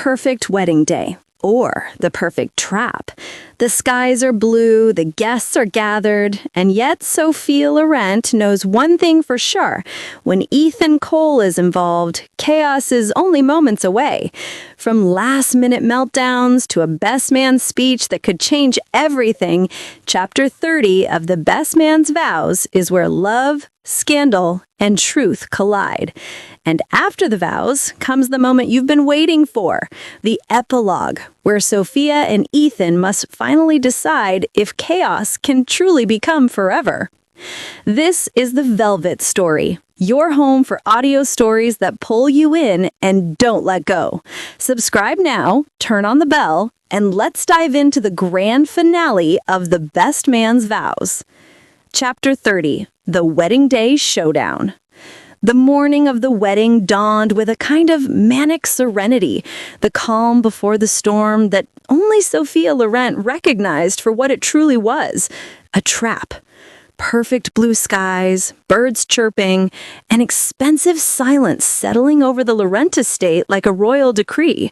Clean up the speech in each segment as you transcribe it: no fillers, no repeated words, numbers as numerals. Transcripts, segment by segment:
perfect wedding day, or the perfect trap. The skies are blue, the guests are gathered, and yet Sophia Laurent knows one thing for sure. When Ethan Cole is involved, chaos is only moments away. From last-minute meltdowns to a best man speech that could change everything, Chapter 30 of The Best Man's Vows is where love, scandal, and truth collide. And after the vows comes the moment you've been waiting for, the epilogue, where Sophia and Ethan must finally decide if chaos can truly become forever. This is The Velvet Story, your home for audio stories that pull you in and don't let go. Subscribe now, turn on the bell, and let's dive into the grand finale of The Best Man's Vows. Chapter 30, The Wedding Day Showdown. The morning of the wedding dawned with a kind of manic serenity, the calm before the storm that only Sophia Laurent recognized for what it truly was, a trap. Perfect blue skies, birds chirping, and expensive silence settling over the Laurent estate like a royal decree.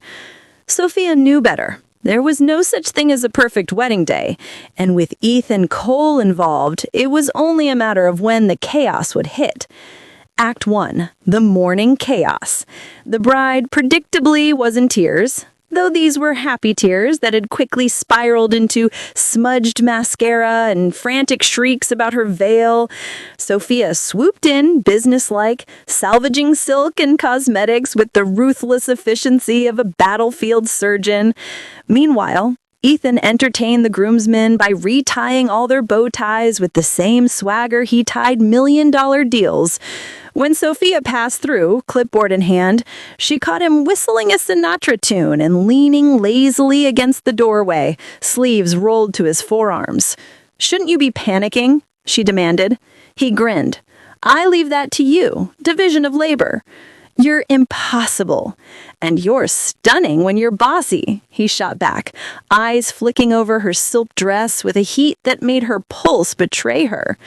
Sophia knew better. There was no such thing as a perfect wedding day, and with Ethan Cole involved, it was only a matter of when the chaos would hit. Act 1, The Morning Chaos. The bride predictably was in tears, though these were happy tears that had quickly spiraled into smudged mascara and frantic shrieks about her veil. Sophia swooped in, businesslike, salvaging silk and cosmetics with the ruthless efficiency of a battlefield surgeon. Meanwhile, Ethan entertained the groomsmen by retying all their bow ties with the same swagger he tied million-dollar deals. When Sophia passed through, clipboard in hand, she caught him whistling a Sinatra tune and leaning lazily against the doorway, sleeves rolled to his forearms. "Shouldn't you be panicking?" she demanded. He grinned. "I leave that to you, division of labor. You're impossible. And you're stunning when you're bossy," he shot back, eyes flicking over her silk dress with a heat that made her pulse betray her.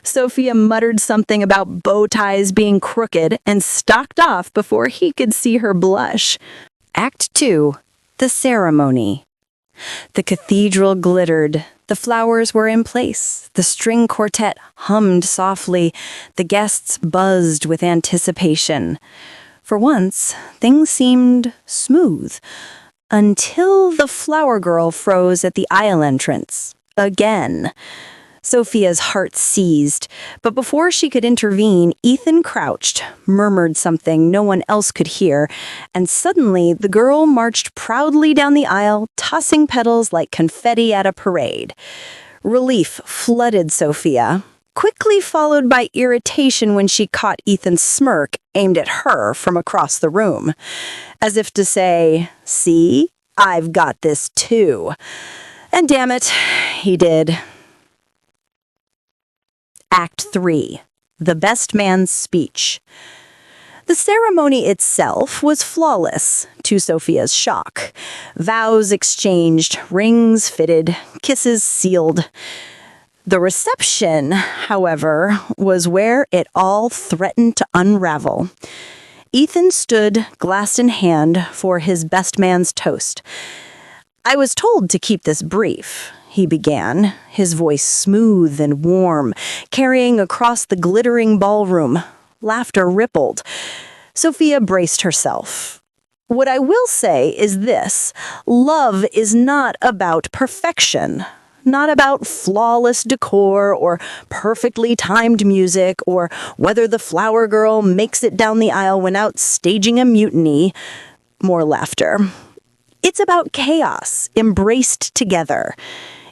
Sophia muttered something about bow ties being crooked and stalked off before he could see her blush. Act 2, The Ceremony. The cathedral glittered. The flowers were in place. The string quartet hummed softly. The guests buzzed with anticipation. For once, things seemed smooth, until the flower girl froze at the aisle entrance. Again. Sophia's heart seized, but before she could intervene, Ethan crouched, murmured something no one else could hear, and suddenly the girl marched proudly down the aisle, tossing petals like confetti at a parade. Relief flooded Sophia, quickly followed by irritation when she caught Ethan's smirk aimed at her from across the room, as if to say, "See, I've got this too." And damn it, he did. Act 3, The Best Man's Speech. The ceremony itself was flawless, to Sophia's shock. Vows exchanged, rings fitted, kisses sealed. The reception, however, was where it all threatened to unravel. Ethan stood, glass in hand, for his best man's toast. "I was told to keep this brief," he began, his voice smooth and warm, carrying across the glittering ballroom. Laughter rippled. Sophia braced herself. "What I will say is this: love is not about perfection. Not about flawless decor or perfectly timed music or whether the flower girl makes it down the aisle without staging a mutiny." More laughter. "It's about chaos, embraced together.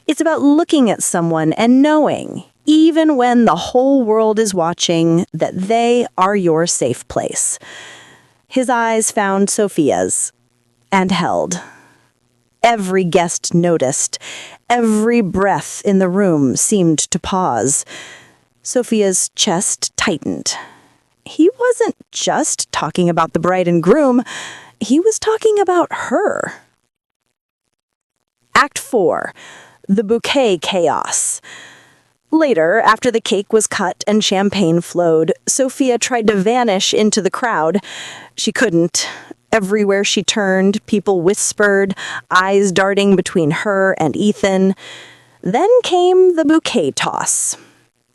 It's about looking at someone and knowing, even when the whole world is watching, that they are your safe place." His eyes found Sophia's and held. Every guest noticed. Every breath in the room seemed to pause. Sophia's chest tightened. He wasn't just talking about the bride and groom. He was talking about her. Act 4, The Bouquet Chaos. Later, after the cake was cut and champagne flowed, Sophia tried to vanish into the crowd. She couldn't. everywhere she turned. People whispered, eyes darting between her and Ethan. Then came the bouquet toss.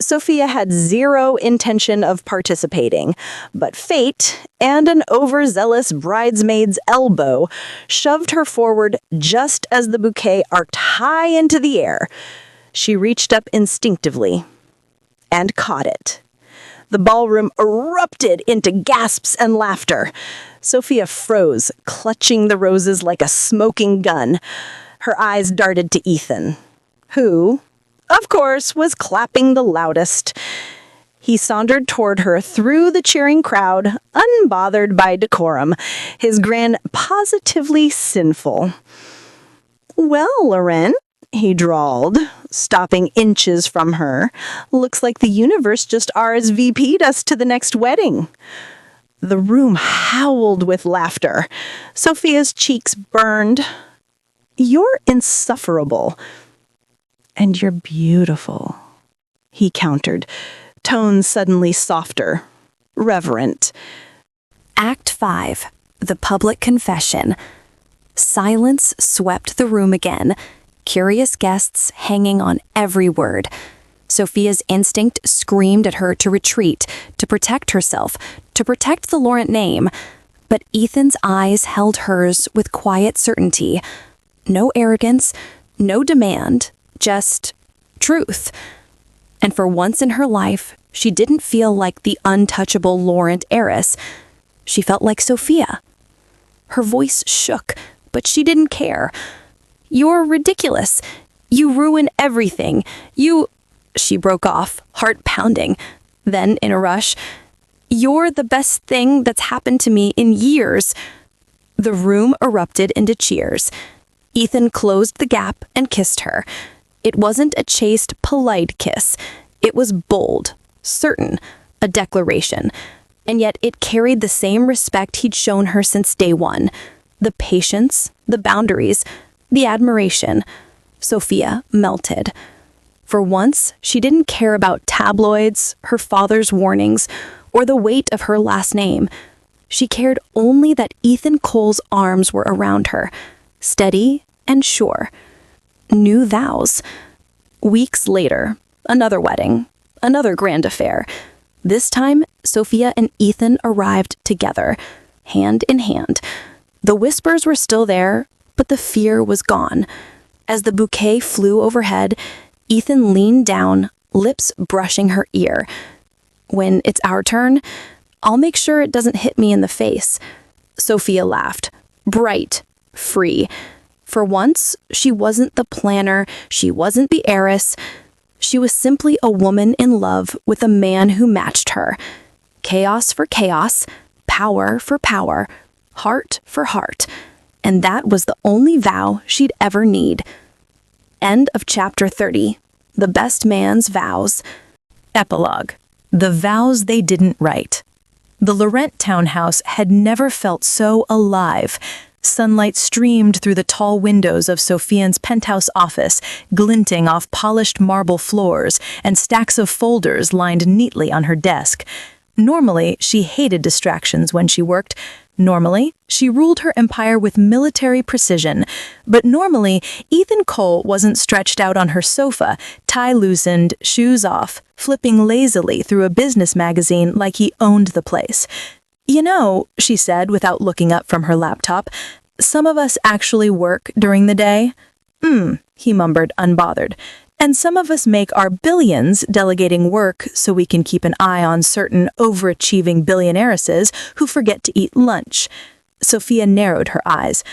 Sophia had zero intention of participating, but fate and an overzealous bridesmaid's elbow shoved her forward just as the bouquet arced high into the air. She reached up instinctively and caught it. The ballroom erupted into gasps and laughter. Sophia froze, clutching the roses like a smoking gun. Her eyes darted to Ethan, who, of course, was clapping the loudest. He sauntered toward her through the cheering crowd, unbothered by decorum, his grin positively sinful. "Well, Loren," he drawled, stopping inches from her. "Looks like the universe just RSVP'd us to the next wedding." The room howled with laughter. Sophia's cheeks burned. "You're insufferable." "And you're beautiful," he countered, tones suddenly softer, reverent. Act 5. The Public Confession. Silence swept the room again, curious guests hanging on every word. Sophia's instinct screamed at her to retreat, to protect herself, to protect the Laurent name. But Ethan's eyes held hers with quiet certainty. No arrogance, no demand, just truth. And for once in her life, she didn't feel like the untouchable Laurent heiress. She felt like Sophia. Her voice shook, but she didn't care. "You're ridiculous. You ruin everything. She broke off, heart pounding. Then, in a rush, "You're the best thing that's happened to me in years." The room erupted into cheers. Ethan closed the gap and kissed her. It wasn't a chaste, polite kiss. It was bold, certain, a declaration. And yet it carried the same respect he'd shown her since day one. The patience, the boundaries, the admiration. Sophia melted. For once, she didn't care about tabloids, her father's warnings, or the weight of her last name. She cared only that Ethan Cole's arms were around her, steady and sure. New vows. Weeks later, another wedding, another grand affair. This time, Sophia and Ethan arrived together, hand in hand. The whispers were still there, but the fear was gone. As the bouquet flew overhead, Ethan leaned down, lips brushing her ear. "When it's our turn, I'll make sure it doesn't hit me in the face." Sophia laughed, bright, free. For once, she wasn't the planner, she wasn't the heiress. She was simply a woman in love with a man who matched her. Chaos for chaos, power for power, heart for heart. And that was the only vow she'd ever need. End of chapter 30. The Best Man's Vows. Epilogue. The vows they didn't write. The Laurent townhouse had never felt so alive. Sunlight streamed through the tall windows of Sophien's penthouse office, glinting off polished marble floors and stacks of folders lined neatly on her desk. Normally, she hated distractions when she worked. Normally, she ruled her empire with military precision. But normally, Ethan Cole wasn't stretched out on her sofa, tie loosened, shoes off, flipping lazily through a business magazine like he owned the place. "You know," she said without looking up from her laptop, "some of us actually work during the day." He mumbled, unbothered. "And some of us make our billions delegating work so we can keep an eye on certain overachieving billionairesses who forget to eat lunch." Sophia narrowed her eyes.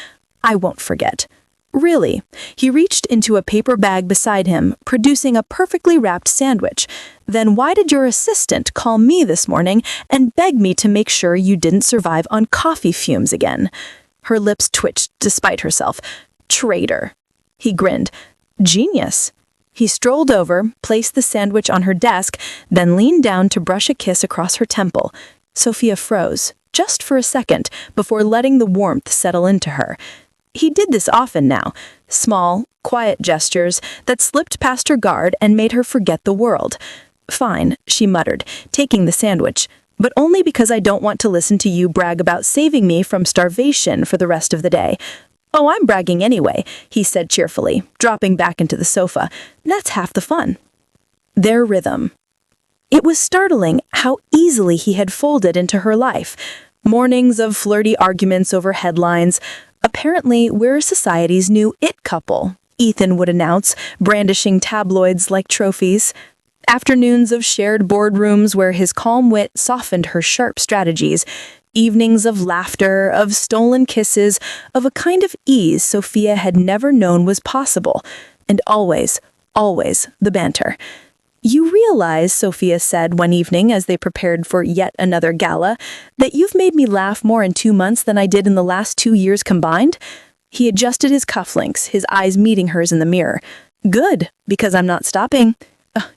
"I won't forget." "Really?" He reached into a paper bag beside him, producing a perfectly wrapped sandwich. "Then why did your assistant call me this morning and beg me to make sure you didn't survive on coffee fumes again?" Her lips twitched despite herself. "Traitor." He grinned. "Genius." He strolled over, placed the sandwich on her desk, then leaned down to brush a kiss across her temple. Sophia froze, just for a second, before letting the warmth settle into her. He did this often now, small, quiet gestures that slipped past her guard and made her forget the world. "Fine," she muttered, taking the sandwich. but only because I don't want to listen to you brag about saving me from starvation for the rest of the day. Oh, I'm bragging anyway, he said cheerfully, dropping back into the sofa. That's half the fun. Their rhythm. It was startling how easily he had folded into her life. Mornings of flirty arguments over headlines. Apparently, we're society's new it couple, Ethan would announce, brandishing tabloids like trophies. Afternoons of shared boardrooms where his calm wit softened her sharp strategies. Evenings of laughter, of stolen kisses, of a kind of ease Sophia had never known was possible. And always, always the banter. You realize, Sophia said one evening as they prepared for yet another gala, that you've made me laugh more in 2 months than I did in the last 2 years combined? He adjusted his cufflinks, his eyes meeting hers in the mirror. Good, because I'm not stopping.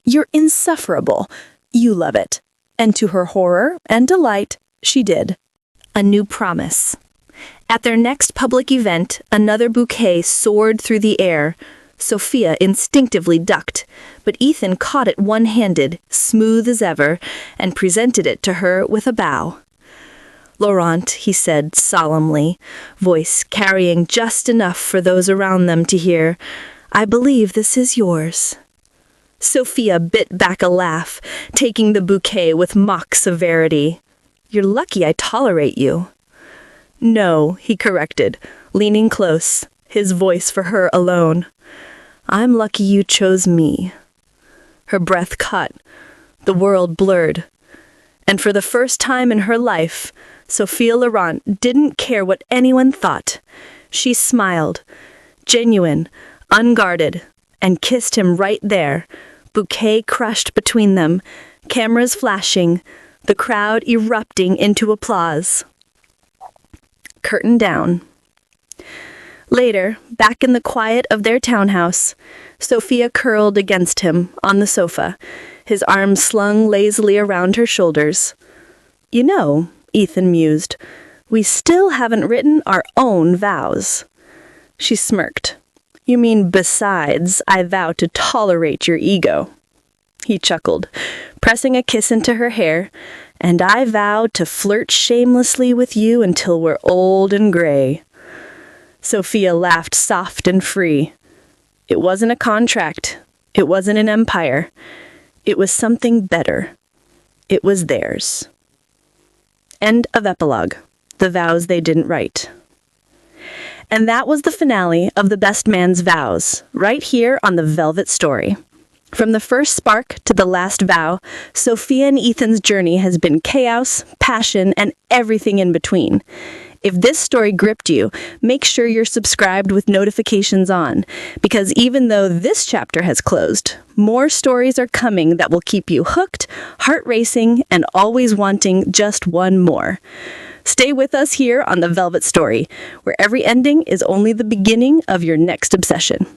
You're insufferable. You love it. And to her horror and delight, she did. A new promise. At their next public event, another bouquet soared through the air. Sophia instinctively ducked, but Ethan caught it one-handed, smooth as ever, and presented it to her with a bow. Laurent, he said solemnly, voice carrying just enough for those around them to hear, I believe this is yours. Sophia bit back a laugh, taking the bouquet with mock severity. You're lucky I tolerate you. No, he corrected, leaning close, his voice for her alone. I'm lucky you chose me. Her breath caught, the world blurred. And for the first time in her life, Sophia Laurent didn't care what anyone thought. She smiled, genuine, unguarded, and kissed him right there, bouquet crushed between them, cameras flashing, the crowd erupting into applause. Curtain down. Later, back in the quiet of their townhouse, Sophia curled against him on the sofa, his arms slung lazily around her shoulders. You know, Ethan mused, we still haven't written our own vows. She smirked. You mean besides, I vow to tolerate your ego. He chuckled, pressing a kiss into her hair, and I vow to flirt shamelessly with you until we're old and gray. Sophia laughed soft and free. It wasn't a contract. It wasn't an empire. It was something better. It was theirs. End of epilogue. The vows they didn't write. And that was the finale of The Best Man's Vows, right here on The Velvet Story. From the first spark to the last vow, Sophia and Ethan's journey has been chaos, passion, and everything in between. If this story gripped you, make sure you're subscribed with notifications on, because even though this chapter has closed, more stories are coming that will keep you hooked, heart racing, and always wanting just one more. Stay with us here on The Velvet Story, where every ending is only the beginning of your next obsession.